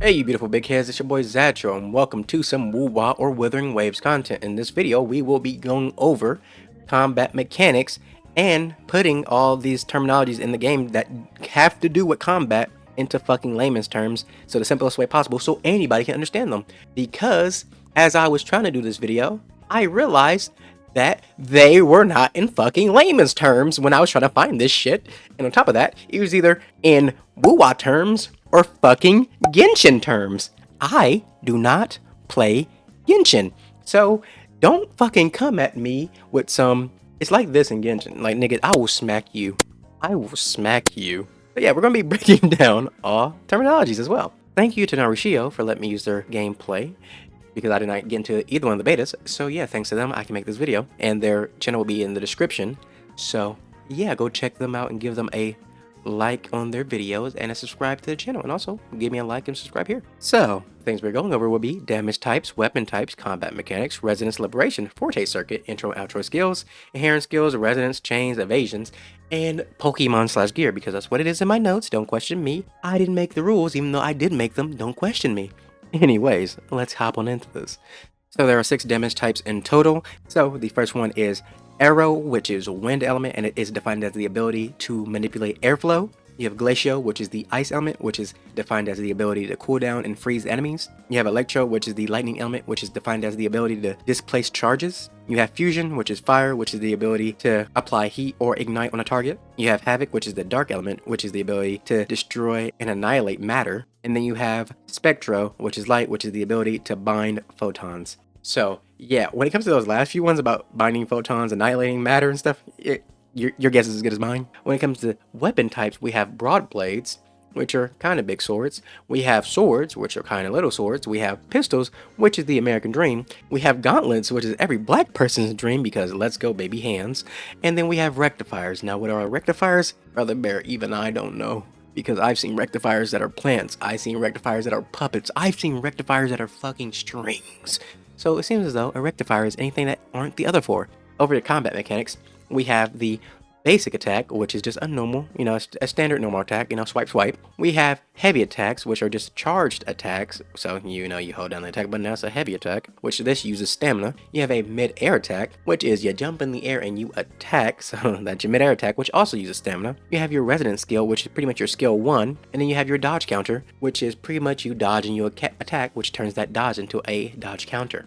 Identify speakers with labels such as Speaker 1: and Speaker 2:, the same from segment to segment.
Speaker 1: Hey you beautiful big heads, it's your boy Zatcho and welcome to some woo-wah or Wuthering Waves content. In this video we will be going over combat mechanics and putting all these terminologies in the game that have to do with combat into fucking layman's terms, so the simplest way possible so anybody can understand them. Because as I was trying to do this video, I realized that they were not in fucking layman's terms when I was trying to find this shit. And on top of that, it was either in woo-wah terms or fucking Genshin terms. I do not play Genshin. So don't fucking come at me with some, it's like this in Genshin. Like, nigga, I will smack you. I will smack you. But yeah, we're gonna be breaking down all terminologies as well. Thank you to Narushio for letting me use their gameplay, because I did not get into either one of the betas. So yeah, thanks to them, I can make this video, and their channel will be in the description. So yeah, go check them out and give them a like on their videos and a subscribe to the channel, and also give me a like and subscribe here. So things we're going over will be damage types, weapon types, combat mechanics, resonance liberation, Forte Circuit, intro and outro skills, inherent skills, resonance, chains, evasions, and Pokemon / gear, because that's what it is in my notes. Don't question me. I didn't make the rules, even though I did make them. Don't question me. Anyways, let's hop on into this. So there are 6 damage types in total. So the first one is Aero, which is wind element, and it is defined as the ability to manipulate airflow. You have Glacio, which is the ice element, which is defined as the ability to cool down and freeze enemies. You have Electro, which is the lightning element, which is defined as the ability to displace charges. You have Fusion, which is fire, which is the ability to apply heat or ignite on a target. You have Havoc, which is the dark element, which is the ability to destroy and annihilate matter. And then you have Spectro, which is light, which is the ability to bind photons. So yeah, when it comes to those last few ones about binding photons, annihilating matter and stuff, your guess is as good as mine. When it comes to weapon types, we have broad blades, which are kind of big swords. We have swords, which are kind of little swords. We have pistols, which is the American dream. We have gauntlets, which is every black person's dream, because let's go baby hands. And then we have rectifiers. Now what are rectifiers? Brother Bear, even I don't know, because I've seen rectifiers that are plants. I've seen rectifiers that are puppets. I've seen rectifiers that are fucking strings. So it seems as though a rectifier is anything that aren't the other 4. Over to combat mechanics, we have the basic attack, which is just a normal, a standard normal attack, swipe, swipe. We have heavy attacks, which are just charged attacks. So, you hold down the attack button, that's a heavy attack, which this uses stamina. You have a mid-air attack, which is you jump in the air and you attack, so that's your mid-air attack, which also uses stamina. You have your resonance skill, which is pretty much your skill 1, and then you have your dodge counter, which is pretty much you dodge and you attack, which turns that dodge into a dodge counter.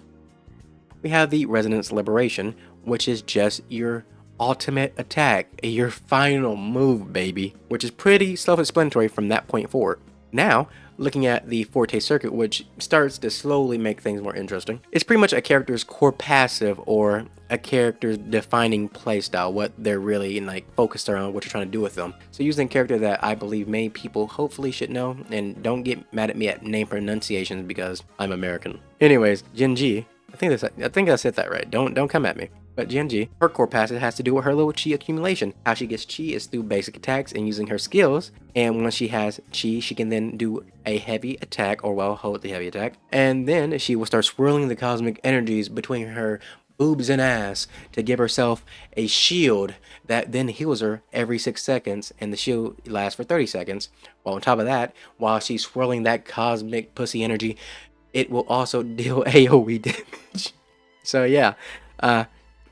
Speaker 1: We have the resonance liberation, which is just your ultimate attack, your final move, baby, which is pretty self-explanatory from that point forward. Now, looking at the Forte Circuit, which starts to slowly make things more interesting. It's pretty much a character's core passive, or a character's defining playstyle, what they're really focused around, what you're trying to do with them. So using a character that I believe many people hopefully should know, and don't get mad at me at name pronunciations because I'm American. Anyways, Genji, I think I said that right. Don't come at me. But Genji, her core passive has to do with her little chi accumulation. How she gets chi is through basic attacks and using her skills. And once she has chi, she can then do a heavy attack, or hold the heavy attack. And then she will start swirling the cosmic energies between her boobs and ass to give herself a shield that then heals her every 6 seconds, and the shield lasts for 30 seconds. While on top of that, while she's swirling that cosmic pussy energy, it will also deal AoE damage. So yeah,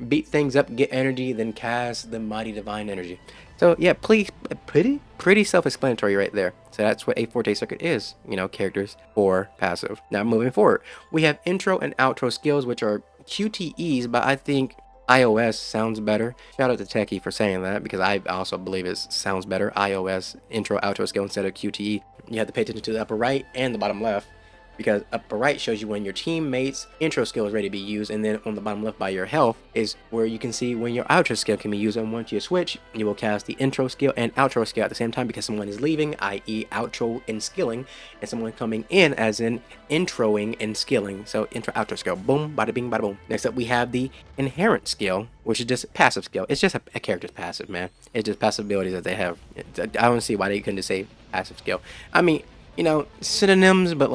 Speaker 1: beat things up, get energy, then cast the mighty divine energy. So yeah, pretty self-explanatory right there. So that's what a Forte Circuit is, characters for passive. Now moving forward, we have intro and outro skills, which are QTEs, but I think iOS sounds better. Shout out to Techie for saying that, because I also believe it sounds better. iOS intro outro skill instead of QTE. You have to pay attention to the upper right and the bottom left, because upper right shows you when your teammates intro skill is ready to be used, and then on the bottom left by your health is where you can see when your outro skill can be used. And once you switch, you will cast the intro skill and outro skill at the same time, because someone is leaving, i.e. outro and skilling, and someone coming in, as in introing and skilling. So intro outro skill, boom, bada bing, bada boom. Next up we have the inherent skill, which is just passive skill. It's just a character's passive, man. It's just passive abilities that they have. I don't see why they couldn't just say passive skill. I mean, synonyms, but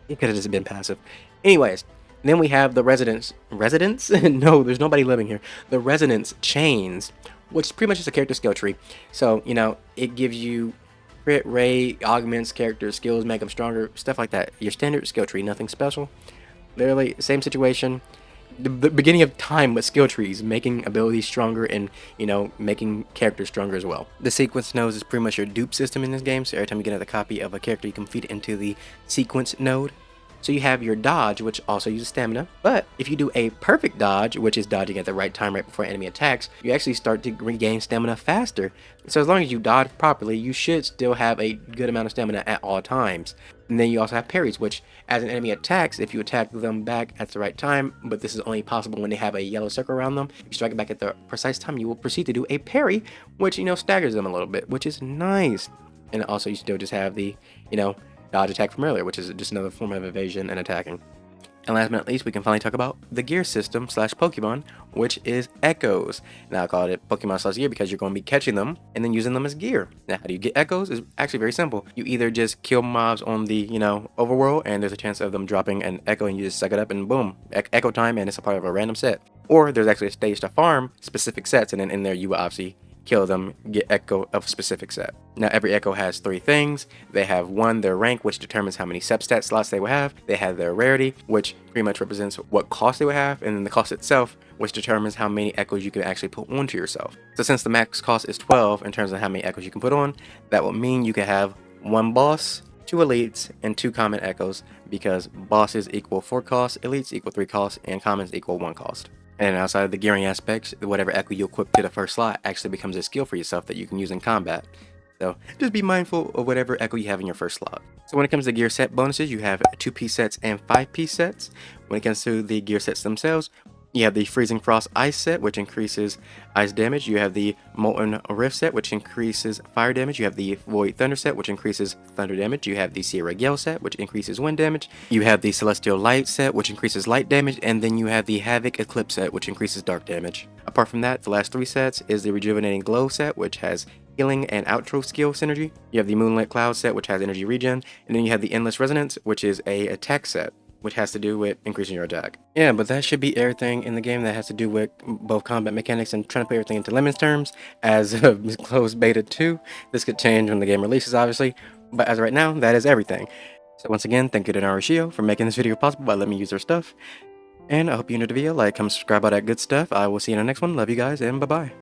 Speaker 1: it could have just been passive. Anyways, then we have the residence? No, there's nobody living here. The resonance chains, which is pretty much just a character skill tree. So, it gives you Crit rate, augments character skills, make them stronger, stuff like that. Your standard skill tree, nothing special. Literally, same situation. The beginning of time with skill trees, making abilities stronger and, making characters stronger as well. The sequence node is pretty much your dupe system in this game, so every time you get another copy of a character, you can feed it into the sequence node. So you have your dodge, which also uses stamina. But if you do a perfect dodge, which is dodging at the right time right before enemy attacks, you actually start to regain stamina faster. So as long as you dodge properly, you should still have a good amount of stamina at all times. And then you also have parries, which as an enemy attacks, if you attack them back at the right time, but this is only possible when they have a yellow circle around them, if you strike it back at the precise time, you will proceed to do a parry, which, staggers them a little bit, which is nice. And also you still just have the, dodge attack from earlier, which is just another form of evasion and attacking. And last but not least, we can finally talk about the gear system / Pokemon, which is Echoes. Now I call it Pokemon / gear because you're going to be catching them and then using them as gear. Now, how do you get Echoes? It's actually very simple. You either just kill mobs on the, overworld, and there's a chance of them dropping an Echo, and you just suck it up and boom, Echo time, and it's a part of a random set. Or there's actually a stage to farm specific sets, and then in there you will obviously kill them, get Echo of a specific set. Now every Echo has 3 things. They have their rank, which determines how many substat slots they will have. They have their rarity, which pretty much represents what cost they will have, and then the cost itself, which determines how many Echoes you can actually put onto yourself. So since the max cost is 12 in terms of how many Echoes you can put on, that will mean you can have 1 boss, 2 elites, and 2 common Echoes, because bosses equal 4 costs, elites equal 3 costs, and commons equal 1 cost. And outside of the gearing aspects, whatever Echo you equip to the first slot actually becomes a skill for yourself that you can use in combat. So just be mindful of whatever Echo you have in your first slot. So when it comes to gear set bonuses, you have 2-piece sets and 5-piece sets. When it comes to the gear sets themselves, you have the Freezing Frost Ice set, which increases ice damage. You have the Molten Rift set, which increases fire damage. You have the Void Thunder set, which increases thunder damage. You have the Sierra Gale set, which increases wind damage. You have the Celestial Light set, which increases light damage. And then you have the Havoc Eclipse set, which increases dark damage. Apart from that, the last 3 sets is the Rejuvenating Glow set, which has healing and outro skill synergy. You have the Moonlit Cloud set, which has energy regen. And then you have the Endless Resonance, which is a attack set, which has to do with increasing your attack. Yeah, but that should be everything in the game that has to do with both combat mechanics and trying to put everything into layman's terms. As of closed beta 2, this could change when the game releases, obviously, but as of right now, that is everything. So once again, thank you to Narushio for making this video possible by letting me use their stuff. And I hope you enjoyed the video. Like, comment, subscribe, all that good stuff. I will see you in the next one. Love you guys, and bye-bye.